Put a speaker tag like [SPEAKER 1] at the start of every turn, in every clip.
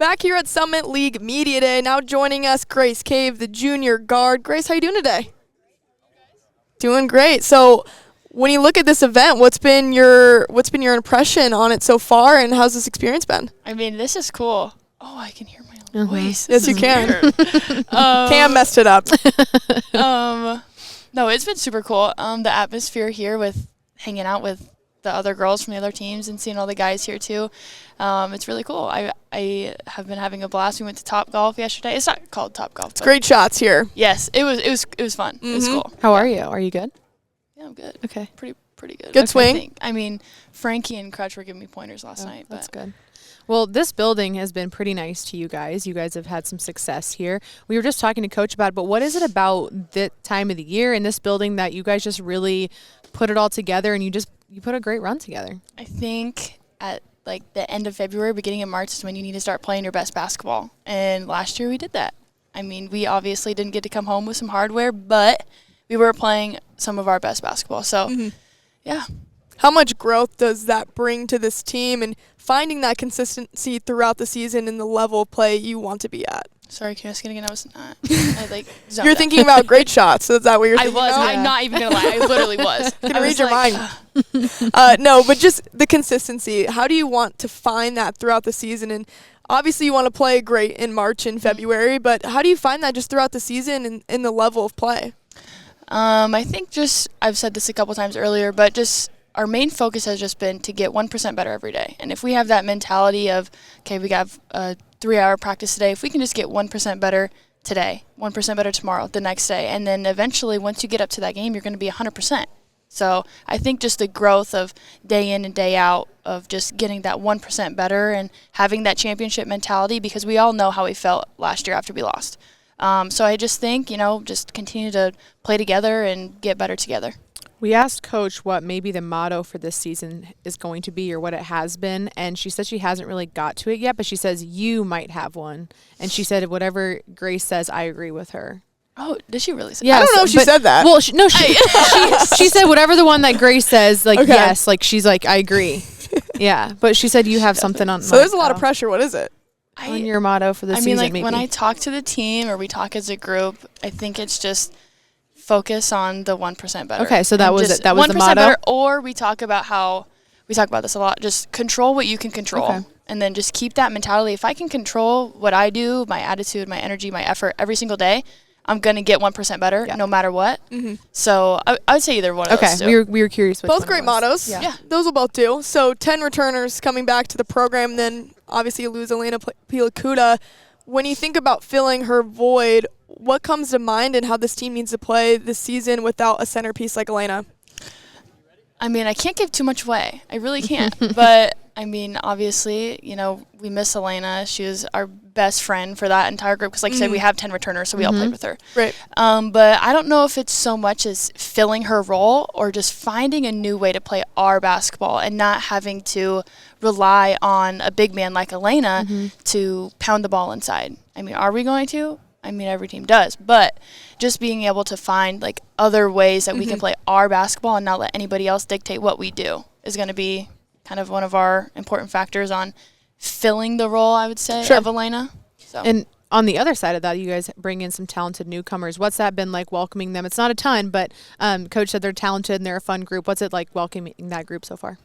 [SPEAKER 1] Back here at Summit League Media Day, now joining us, Grace Cave, the junior guard. Grace, how you doing today? Doing great. So, when you look at this event, what's been your impression on it so far, and how's this experience been?
[SPEAKER 2] I mean, this is cool. Oh, I can hear my own voice.
[SPEAKER 1] Yes, you can. Cam messed it up.
[SPEAKER 2] No, it's been super cool. The atmosphere here with hanging out with the other girls from the other teams and seeing all the guys here too. It's really cool. I have been having a blast. We went to Top Golf yesterday. It's not called Top Golf.
[SPEAKER 1] It's great shots here.
[SPEAKER 2] Yes, it was fun. It was cool.
[SPEAKER 3] How are you? Are you good?
[SPEAKER 2] Yeah, I'm good.
[SPEAKER 3] Okay.
[SPEAKER 2] Pretty good.
[SPEAKER 1] Good swing.
[SPEAKER 2] I mean, Frankie and Crutch were giving me pointers last night.
[SPEAKER 3] That's good. Well, this building has been pretty nice to you guys. You guys have had some success here. We were just talking to Coach about it, but what is it about this time of the year in this building that you guys just really put it all together and you put a great run together?
[SPEAKER 2] I think at like the end of February, beginning of March is when you need to start playing your best basketball. And last year we did that. I mean, we obviously didn't get to come home with some hardware, but we were playing some of our best basketball. So, yeah.
[SPEAKER 1] How much growth does that bring to this team and finding that consistency throughout the season and the level of play you want to be at?
[SPEAKER 2] Sorry, can you ask it again? I was not. I zoned
[SPEAKER 1] You're
[SPEAKER 2] out.
[SPEAKER 1] thinking about great shots. So is that what you're thinking about?
[SPEAKER 2] I'm not even going to lie. I literally was.
[SPEAKER 1] Can read your mind. No, but just the consistency. How do you want to find that throughout the season? And obviously you want to play great in March and February, but how do you find that just throughout the season and in the level of play?
[SPEAKER 2] I think I've said this a couple times earlier, but just our main focus has just been to get 1% better every day. And if we have that mentality of, okay, we got a 3-hour practice today, if we can just get 1% better today, 1% better tomorrow, the next day, and then eventually once you get up to that game, you're going to be 100%. So I think just the growth of day in and day out of just getting that 1% better and having that championship mentality, because we all know how we felt last year after we lost. So I just think, just continue to play together and get better together.
[SPEAKER 3] We asked Coach what maybe the motto for this season is going to be or what it has been, and she said she hasn't really got to it yet, but she says you might have one. And she said whatever Grace says, I agree with her.
[SPEAKER 2] Oh, did she really say
[SPEAKER 1] that? I don't know if she said that.
[SPEAKER 3] Well, she said whatever the one that Grace says, yes, she's like, I agree. Yeah, but she said you have something on.
[SPEAKER 1] So there's a lot of pressure. What is it?
[SPEAKER 3] On your motto for the season, maybe.
[SPEAKER 2] When I talk to the team or we talk as a group, I think it's just focus on the 1% better.
[SPEAKER 3] Okay, so that was it. That was the
[SPEAKER 2] 1%
[SPEAKER 3] motto.
[SPEAKER 2] Better, or we talk about this a lot. Just control what you can control, and then just keep that mentality. If I can control what I do, my attitude, my energy, my effort every single day, I'm gonna get 1% better no matter what. So I would say either one of those.
[SPEAKER 3] Okay, we were curious.
[SPEAKER 1] Both great mottos.
[SPEAKER 2] Yeah,
[SPEAKER 1] those will both do. So 10 returners coming back to the program. Then obviously you lose Elena Pilacuda. When you think about filling her void, what comes to mind and how this team needs to play this season without a centerpiece like Elena?
[SPEAKER 2] I mean, I can't give too much away. I really can't. But, I mean, obviously, we miss Elena. She was our best friend for that entire group because, like I said, we have 10 returners, so we all played with her.
[SPEAKER 1] Right.
[SPEAKER 2] But I don't know if it's so much as filling her role or just finding a new way to play our basketball and not having to rely on a big man like Elena to pound the ball inside. I mean, are we going to? I mean, every team does, but just being able to find other ways that we can play our basketball and not let anybody else dictate what we do is going to be kind of one of our important factors on filling the role, I would say, of Elena. So.
[SPEAKER 3] And on the other side of that, you guys bring in some talented newcomers. What's that been like welcoming them? It's not a ton, but Coach said they're talented and they're a fun group. What's it like welcoming that group so far?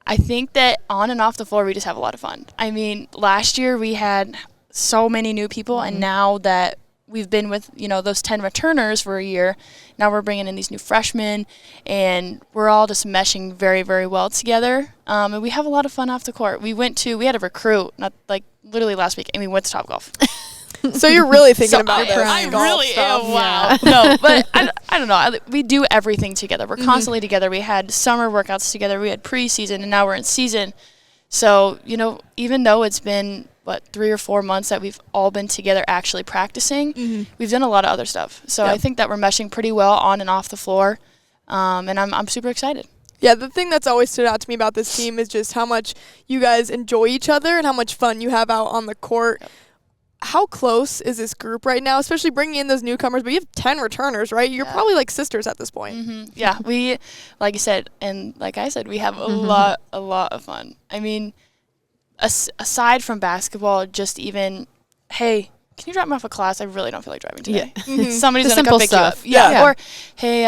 [SPEAKER 2] I think that on and off the floor, we just have a lot of fun. I mean, last year we had so many new people, and now that we've been with, those 10 returners for a year, now we're bringing in these new freshmen, and we're all just meshing very, very well together. And we have a lot of fun off the court. We had a recruit, literally last week, and we went to Top Golf.
[SPEAKER 1] So you're really thinking about this.
[SPEAKER 2] I really am. Wow. Yeah. No, but I don't know. We do everything together. We're constantly together. We had summer workouts together. We had preseason, and now we're in season. So, even though it's been 3 or 4 months that we've all been together actually practicing, we've done a lot of other stuff. So I think that we're meshing pretty well on and off the floor, and I'm super excited.
[SPEAKER 1] Yeah, the thing that's always stood out to me about this team is just how much you guys enjoy each other and how much fun you have out on the court. Yep. How close is this group right now, especially bringing in those newcomers? But you have 10 returners, right? You're probably like sisters at this point.
[SPEAKER 2] Yeah, we, like you said, and like I said, we have a lot of fun. I mean, aside from basketball, just even, hey, can you drop me off a class? I really don't feel like driving today.
[SPEAKER 1] Mhm.
[SPEAKER 2] Somebody's
[SPEAKER 3] The
[SPEAKER 2] going to come
[SPEAKER 3] simple
[SPEAKER 2] pick
[SPEAKER 3] stuff.
[SPEAKER 2] you up.
[SPEAKER 3] Yeah.
[SPEAKER 2] Or, hey,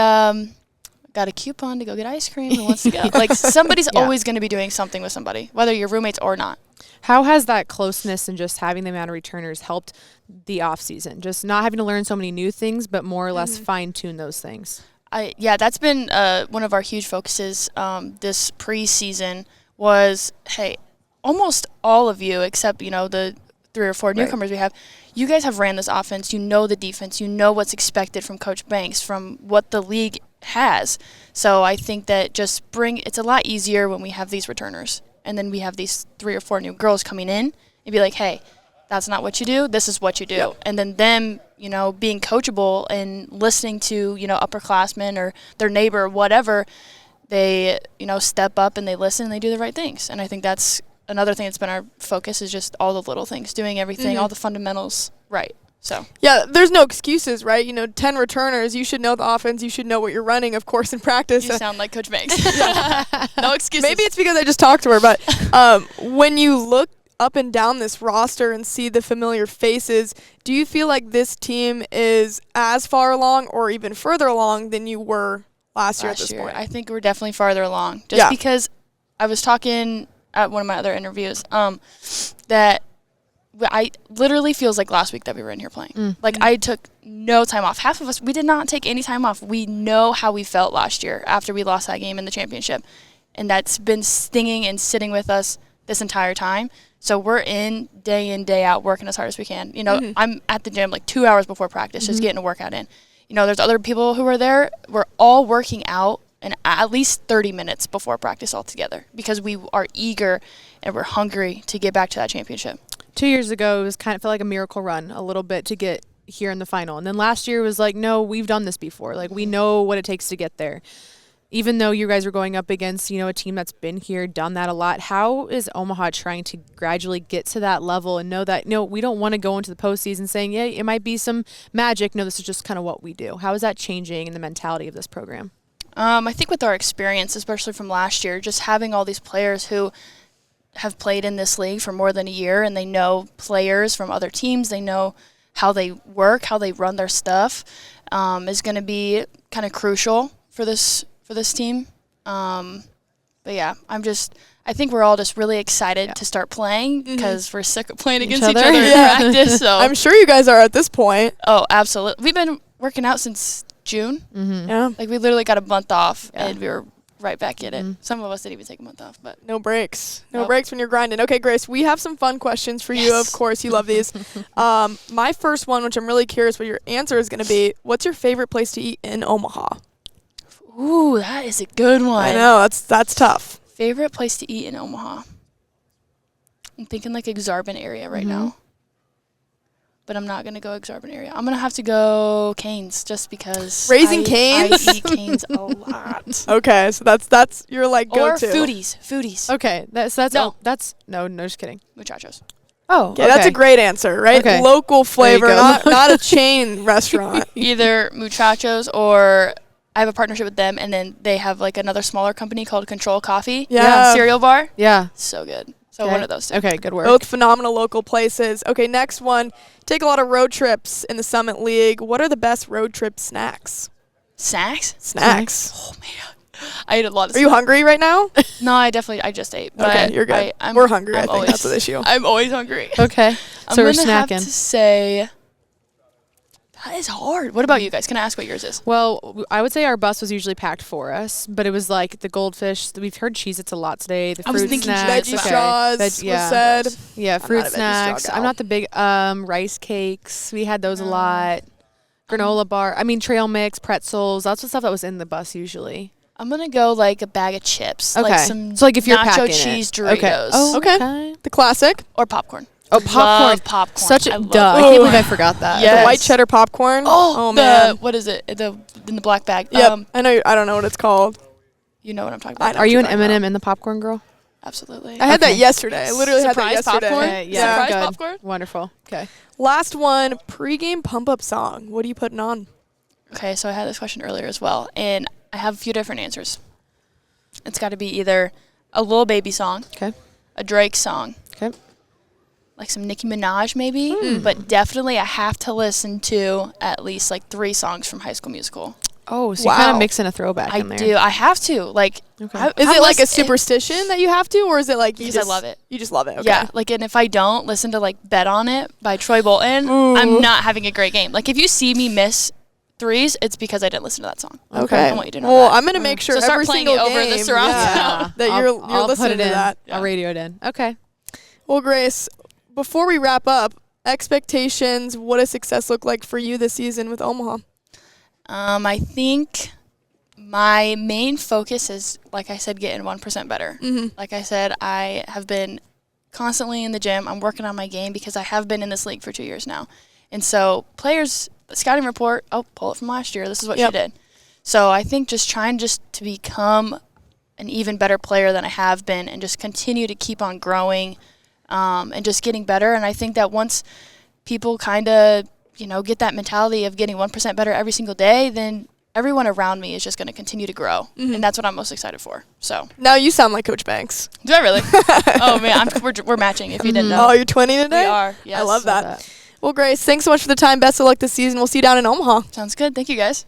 [SPEAKER 2] got a coupon to go get ice cream. Who wants to go? Like, somebody's
[SPEAKER 3] Yeah.
[SPEAKER 2] always going to be doing something with somebody, whether you're roommates or not.
[SPEAKER 3] How has that closeness and just having the amount of returners helped the off season? Just not having to learn so many new things, but more or less fine tune those things.
[SPEAKER 2] That's been one of our huge focuses this preseason was, hey, almost all of you, except, the 3 or 4 newcomers we have, you guys have ran this offense. You know the defense. You know what's expected from Coach Banks, from what the league has. So I think that it's a lot easier when we have these returners. And then we have these 3 or 4 new girls coming in and be like, hey, that's not what you do. This is what you do. Yep. And then them, being coachable and listening to, upperclassmen or their neighbor or whatever, they, step up and they listen and they do the right things. And I think that's another thing that's been our focus is just all the little things, doing everything, all the fundamentals right. So
[SPEAKER 1] yeah, there's no excuses, right? 10 returners, you should know the offense, you should know what you're running, of course, in practice.
[SPEAKER 2] You sound like Coach Banks. No excuses.
[SPEAKER 1] Maybe it's because I just talked to her, but when you look up and down this roster and see the familiar faces, do you feel like this team is as far along or even further along than you were last year at this point?
[SPEAKER 2] I think we're definitely farther along. Just because I was talking at one of my other interviews that I literally feels like last week that we were in here playing. Like I took no time off. Half of us, we did not take any time off. We know how we felt last year after we lost that game in the championship. And that's been stinging and sitting with us this entire time. So we're in, day out, working as hard as we can. I'm at the gym like 2 hours before practice, just getting a workout in. There's other people who are there. We're all working out and at least 30 minutes before practice altogether because we are eager and we're hungry to get back to that championship.
[SPEAKER 3] 2 years ago, it was felt like a miracle run a little bit to get here in the final. And then last year was like, no, we've done this before. Like, we know what it takes to get there. Even though you guys are going up against, a team that's been here, done that a lot, how is Omaha trying to gradually get to that level and know that, we don't want to go into the postseason saying, yeah, it might be some magic. No, this is just kind of what we do. How is that changing in the mentality of this program?
[SPEAKER 2] I think with our experience, especially from last year, just having all these players who have played in this league for more than a year and they know players from other teams, they know how they work, how they run their stuff, is going to be kind of crucial for this team. But yeah, I think we're all just really excited to start playing because we're sick of playing against each other in practice. So
[SPEAKER 1] I'm sure you guys are at this point.
[SPEAKER 2] Oh, absolutely. We've been working out since June.
[SPEAKER 1] Yeah.
[SPEAKER 2] Like we literally got a month off and we were right back in it. Some of us didn't even take a month off, but
[SPEAKER 1] No breaks. No
[SPEAKER 2] Nope.
[SPEAKER 1] breaks when you're grinding. Okay, Grace, we have some fun questions for you. Of course, you love these. My first one, which I'm really curious what your answer is going to be, what's your favorite place to eat in Omaha?
[SPEAKER 2] ooh, that is a good one.
[SPEAKER 1] I know, that's tough.
[SPEAKER 2] Favorite place to eat in Omaha? I'm thinking like Exarban area right now. But I'm not going to go Exarban area. I'm going to have to go Canes just because
[SPEAKER 1] Raising Cane's?
[SPEAKER 2] I eat Canes a lot.
[SPEAKER 1] Okay, so that's your like
[SPEAKER 2] Or
[SPEAKER 1] go-to.
[SPEAKER 2] foodies.
[SPEAKER 3] Okay, no, just kidding.
[SPEAKER 2] Muchachos.
[SPEAKER 3] Oh,
[SPEAKER 1] Okay, that's a great answer, right?
[SPEAKER 3] Okay.
[SPEAKER 1] Local flavor,
[SPEAKER 3] go.
[SPEAKER 1] not a chain restaurant.
[SPEAKER 2] Either Muchachos or I have a partnership with them, and then they have like another smaller company called Control Coffee.
[SPEAKER 1] Yeah.
[SPEAKER 2] Cereal bar.
[SPEAKER 3] Yeah.
[SPEAKER 2] So good. So one of those two.
[SPEAKER 3] Okay, good work.
[SPEAKER 1] Both phenomenal local places. Okay, next one. Take a lot of road trips in the Summit League. What are the best road trip snacks?
[SPEAKER 2] Snacks?
[SPEAKER 1] Snacks.
[SPEAKER 2] Oh, man. I ate a lot of
[SPEAKER 1] Are you hungry right now?
[SPEAKER 2] No, I just ate. But
[SPEAKER 1] Okay, you're good. We're hungry. I think that's the issue.
[SPEAKER 2] I'm always hungry.
[SPEAKER 3] Okay,
[SPEAKER 2] I'm
[SPEAKER 3] so we're
[SPEAKER 2] gonna have
[SPEAKER 3] snacking.
[SPEAKER 2] to say that is hard. What about you guys? Can I ask what yours is?
[SPEAKER 3] Well, I would say our bus was usually packed for us, but it was like the goldfish. We've heard Cheez-Its a lot today. The
[SPEAKER 2] I was
[SPEAKER 3] fruit
[SPEAKER 2] thinking
[SPEAKER 3] snacks.
[SPEAKER 1] Veggie
[SPEAKER 3] okay.
[SPEAKER 1] straws
[SPEAKER 3] Veg- yeah.
[SPEAKER 1] was said.
[SPEAKER 3] Yeah,
[SPEAKER 1] I'm
[SPEAKER 3] fruit
[SPEAKER 1] not a veggie straw
[SPEAKER 3] snacks.
[SPEAKER 1] gal.
[SPEAKER 3] I'm not the big rice cakes. We had those a lot. Granola bar. I mean, trail mix, pretzels. That's the stuff that was in the bus usually.
[SPEAKER 2] I'm gonna go like a bag of chips,
[SPEAKER 3] Okay.
[SPEAKER 2] like some
[SPEAKER 3] So, like, if you're
[SPEAKER 2] nacho
[SPEAKER 3] packing
[SPEAKER 2] cheese
[SPEAKER 3] it.
[SPEAKER 2] Doritos,
[SPEAKER 3] Okay. Oh,
[SPEAKER 1] Okay. The classic.
[SPEAKER 2] or popcorn.
[SPEAKER 3] Oh, popcorn.
[SPEAKER 2] Love popcorn.
[SPEAKER 3] Such
[SPEAKER 2] I
[SPEAKER 3] a
[SPEAKER 2] love
[SPEAKER 3] duh. I
[SPEAKER 2] it.
[SPEAKER 3] can't believe I forgot that.
[SPEAKER 2] Yes.
[SPEAKER 1] The white cheddar popcorn.
[SPEAKER 2] Oh,
[SPEAKER 1] man.
[SPEAKER 2] what is it? In the black bag.
[SPEAKER 1] Yep. I know. I don't know what it's called.
[SPEAKER 2] You know what I'm talking
[SPEAKER 1] I
[SPEAKER 2] about.
[SPEAKER 1] know.
[SPEAKER 3] Are you an
[SPEAKER 1] what you're talking
[SPEAKER 3] M&M in the popcorn girl?
[SPEAKER 2] Absolutely.
[SPEAKER 1] I had that
[SPEAKER 3] Okay.
[SPEAKER 1] yesterday. I literally had that
[SPEAKER 2] Surprise
[SPEAKER 1] yesterday.
[SPEAKER 2] popcorn?
[SPEAKER 3] Yeah.
[SPEAKER 2] Surprise
[SPEAKER 3] Good.
[SPEAKER 2] popcorn?
[SPEAKER 3] Wonderful. Okay.
[SPEAKER 1] Last one. Pre-game pump-up song. What are you putting on?
[SPEAKER 2] Okay, so I had this question earlier as well, and I have a few different answers. It's got to be either a Lil Baby song,
[SPEAKER 3] Okay.
[SPEAKER 2] a Drake song,
[SPEAKER 3] Okay.
[SPEAKER 2] like some Nicki Minaj maybe, but definitely I have to listen to at least like 3 songs from High School Musical.
[SPEAKER 3] Oh, so you kind
[SPEAKER 1] Wow.
[SPEAKER 3] of mix in a throwback
[SPEAKER 2] I
[SPEAKER 3] in there.
[SPEAKER 2] do. I have to. Like,
[SPEAKER 3] Okay.
[SPEAKER 1] Is it like a superstition that you have to, or is it like you
[SPEAKER 2] Because
[SPEAKER 1] just
[SPEAKER 2] I love it.
[SPEAKER 1] You just love it. Okay.
[SPEAKER 2] Yeah, like, and if I don't listen to like "Bet on It" by Troy Bolton,
[SPEAKER 1] Ooh.
[SPEAKER 2] I'm not having a great game. Like, if you see me miss threes, it's because I didn't listen to that song.
[SPEAKER 1] Okay.
[SPEAKER 2] I want you to know
[SPEAKER 1] well,
[SPEAKER 2] that.
[SPEAKER 1] I'm gonna make sure
[SPEAKER 2] So start
[SPEAKER 1] every
[SPEAKER 2] playing
[SPEAKER 1] single
[SPEAKER 2] it over
[SPEAKER 1] game
[SPEAKER 2] the surround sound.
[SPEAKER 1] that you're
[SPEAKER 3] I'll
[SPEAKER 1] listening
[SPEAKER 3] put it
[SPEAKER 1] to
[SPEAKER 3] in.
[SPEAKER 1] that.
[SPEAKER 3] I'll radio it in. Okay.
[SPEAKER 1] Well, Grace, before we wrap up, expectations. What does success look like for you this season with Omaha?
[SPEAKER 2] I think my main focus is, like I said, getting 1% better.
[SPEAKER 1] Mm-hmm.
[SPEAKER 2] Like I said, I have been constantly in the gym. I'm working on my game because I have been in this league for 2 years now. And so players, scouting report, pull it from last year. This is what
[SPEAKER 1] Yep.
[SPEAKER 2] she did. So I think just trying just to become an even better player than I have been and just continue to keep on growing and just getting better. And I think that once people kind of, get that mentality of getting 1% better every single day, then everyone around me is just going to continue to grow.
[SPEAKER 1] Mhm.
[SPEAKER 2] And that's what I'm most excited for. So,
[SPEAKER 1] Now you sound like Coach Banks.
[SPEAKER 2] do I really? Oh, man, we're matching if you didn't know.
[SPEAKER 1] Oh, you're 20 today?
[SPEAKER 2] We are. Yes.
[SPEAKER 1] I love that. Well, Grace, thanks so much for the time. Best of luck this season. We'll see you down in Omaha.
[SPEAKER 2] Sounds good. Thank you, guys.